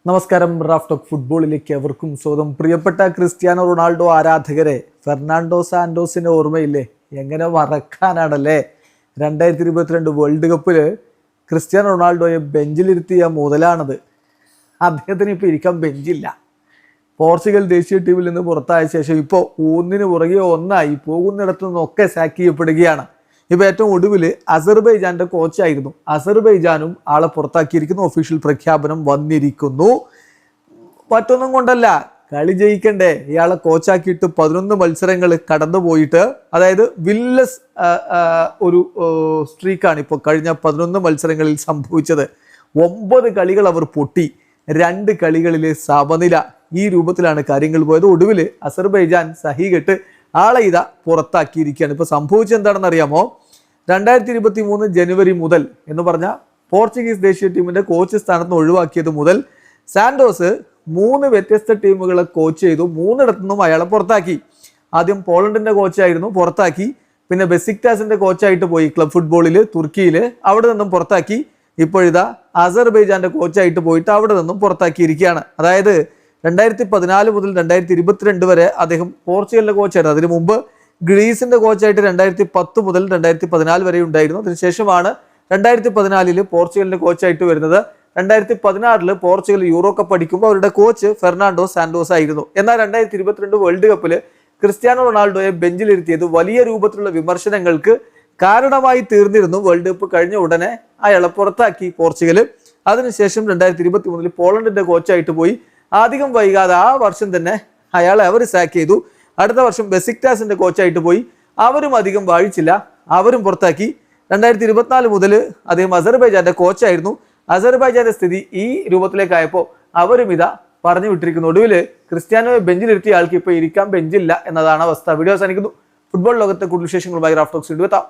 നമസ്കാരം. Raf talk ഫുട്ബോളിലേക്ക് അവർക്കും സ്വാഗതം. പ്രിയപ്പെട്ട ക്രിസ്ത്യാനോ റൊണാൾഡോ ആരാധകരെ, ഫെർണാണ്ടോ സാന്റോസിന്റെ ഓർമ്മയില്ലേ? എങ്ങനെ മറക്കാനാണല്ലേ? 2022 വേൾഡ് കപ്പില് ക്രിസ്ത്യാനോ റൊണാൾഡോയെ ബെഞ്ചിലിരുത്തിയ മുതലാണത്. അദ്ദേഹത്തിന് ഇപ്പൊ ഇരിക്കാൻ ബെഞ്ചില്ല. പോർച്ചുഗൽ ദേശീയ ടീമിൽ നിന്ന് പുറത്തായ ശേഷം ഇപ്പോൾ ഒന്നിന് പുറകെ ഒന്നായി പോകുന്നിടത്തു നിന്നൊക്കെ സാക്ക് ചെയ്യപ്പെടുകയാണ്. ഇപ്പൊ ഏറ്റവും ഒടുവിൽ അസർബൈജാന്റെ കോച്ചായിരുന്നു. അസർബൈജാനും ആളെ പുറത്താക്കിയിരിക്കുന്നു. ഒഫീഷ്യൽ പ്രഖ്യാപനം വന്നിരിക്കുന്നു. മറ്റൊന്നും കൊണ്ടല്ല, കളി ജയിക്കണ്ടേ? ഇയാളെ കോച്ചാക്കിയിട്ട് 11 മത്സരങ്ങൾ കടന്നു പോയിട്ട്, അതായത് വില്ലസ് ഒരു സ്ട്രീക്കാണ് ഇപ്പോൾ കഴിഞ്ഞ 11 മത്സരങ്ങളിൽ സംഭവിച്ചത്. 9 കളികൾ അവർ പൊട്ടി, 2 കളികളിലെ സമനില. ഈ രൂപത്തിലാണ് കാര്യങ്ങൾ പോയത്. ഒടുവിൽ അസർബൈജാൻ സഹികെട്ട് ആളെ ഇതാ പുറത്താക്കിയിരിക്കുകയാണ്. ഇപ്പൊ സംഭവിച്ചത് എന്താണെന്ന് അറിയാമോ? 2023 ജനുവരി മുതൽ എന്ന് പറഞ്ഞ പോർച്ചുഗീസ് ദേശീയ ടീമിന്റെ കോച്ച് സ്ഥാനത്ത് നിന്ന് ഒഴിവാക്കിയത് മുതൽ സാന്റോസ് 3 വ്യത്യസ്ത ടീമുകളെ കോച്ച് ചെയ്തു. 3 നിന്നും അയാളെ പുറത്താക്കി. ആദ്യം പോളണ്ടിന്റെ കോച്ചായിരുന്നു, പുറത്താക്കി. പിന്നെ ബെസിക്ടാസിന്റെ കോച്ചായിട്ട് പോയി ക്ലബ് ഫുട്ബോളിൽ തുർക്കിയിൽ, അവിടെ നിന്നും പുറത്താക്കി. ഇപ്പോഴിതാ അസർബൈജാന്റെ കോച്ചായിട്ട് പോയിട്ട് അവിടെ നിന്നും പുറത്താക്കിയിരിക്കുകയാണ്. അതായത് 2014 മുതൽ 2022 വരെ അദ്ദേഹം പോർച്ചുഗലിന്റെ കോച്ചായിരുന്നു. അതിനു മുമ്പ് ഗ്രീസിന്റെ കോച്ചായിട്ട് 2010 മുതൽ 2014 വരെ ഉണ്ടായിരുന്നു. അതിനുശേഷമാണ് 2014 പോർച്ചുഗലിന്റെ കോച്ചായിട്ട് വരുന്നത്. 2016 പോർച്ചുഗൽ യൂറോ കപ്പ് അടിക്കുമ്പോൾ അവരുടെ കോച്ച് ഫെർണാണ്ടോ സാന്റോസ് ആയിരുന്നു. എന്നാൽ 2022 വേൾഡ് കപ്പിൽ ക്രിസ്ത്യാനോ റൊണാൾഡോയെ ബെഞ്ചിലിരുത്തിയത് വലിയ രൂപത്തിലുള്ള വിമർശനങ്ങൾക്ക് കാരണമായി തീർന്നിരുന്നു. വേൾഡ് കപ്പ് കഴിഞ്ഞ ഉടനെ അയാളെ പുറത്താക്കി പോർച്ചുഗൽ. അതിനുശേഷം 2023 പോളണ്ടിന്റെ കോച്ചായിട്ട് പോയി. അധികം വൈകാതെ ആ വർഷം തന്നെ അയാളെ അവർ സാക്ക് ചെയ്തു. അടുത്ത വർഷം ബെസിക്ടാസിന്റെ കോച്ചായിട്ട് പോയി. അവരും അധികം വാഴിച്ചില്ല, അവരും പുറത്താക്കി. 2024 മുതൽ അദ്ദേഹം അസർബൈജാന്റെ കോച്ചായിരുന്നു. അസർബൈജാന്റെ സ്ഥിതി ഈ രൂപത്തിലേക്കായപ്പോൾ അവരും ഇതാ പറഞ്ഞു വിട്ടിരിക്കുന്നു. ഒടുവിൽ ക്രിസ്ത്യാനോയെ ബെഞ്ചിലിരുത്തിയ ആൾക്ക് ഇപ്പോൾ ഇരിക്കാൻ ബെഞ്ചില്ല എന്നതാണ് അവസ്ഥ. വീഡിയോ അവസാനിക്കുന്നു. ഫുട്ബോൾ ലോകത്തെ കൂടുതൽ വിശേഷങ്ങളുമായി റാഫ് ടോക്സ് വീണ്ടും എത്താം.